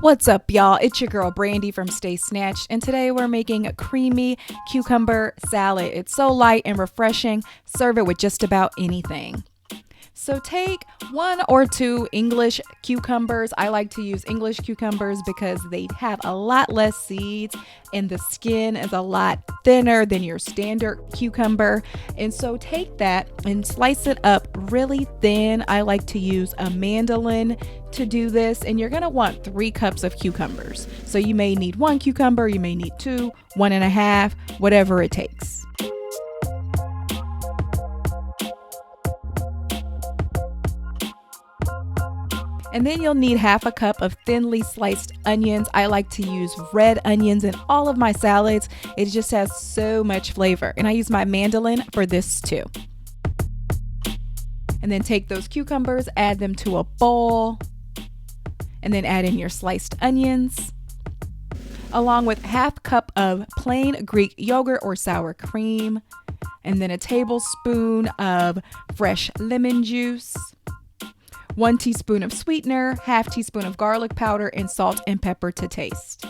What's up, y'all? It's your girl Brandy from Stay Snatched, and today we're making a creamy cucumber salad. It's so light and refreshing. Serve it with just about anything. So take 1 or 2 English cucumbers. I like to use English cucumbers because they have a lot less seeds and the skin is a lot thinner than your standard cucumber. And so take that and slice it up really thin. I like to use a mandolin to do this, and you're going to want 3 cups of cucumbers. So you may need 1 cucumber, you may need 2, 1.5, whatever it takes. And then you'll need 1/2 cup of thinly sliced onions. I like to use red onions in all of my salads. It just has so much flavor. And I use my mandolin for this too. And then take those cucumbers, add them to a bowl, and then add in your sliced onions, along with 1/2 cup of plain Greek yogurt or sour cream, and then a tablespoon of fresh lemon juice, 1 teaspoon of sweetener, 1/2 teaspoon of garlic powder, and salt and pepper to taste.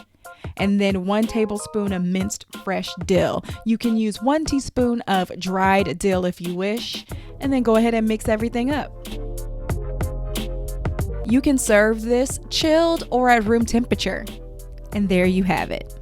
And then 1 tablespoon of minced fresh dill. You can use 1 teaspoon of dried dill if you wish, and then go ahead and mix everything up. You can serve this chilled or at room temperature. And there you have it.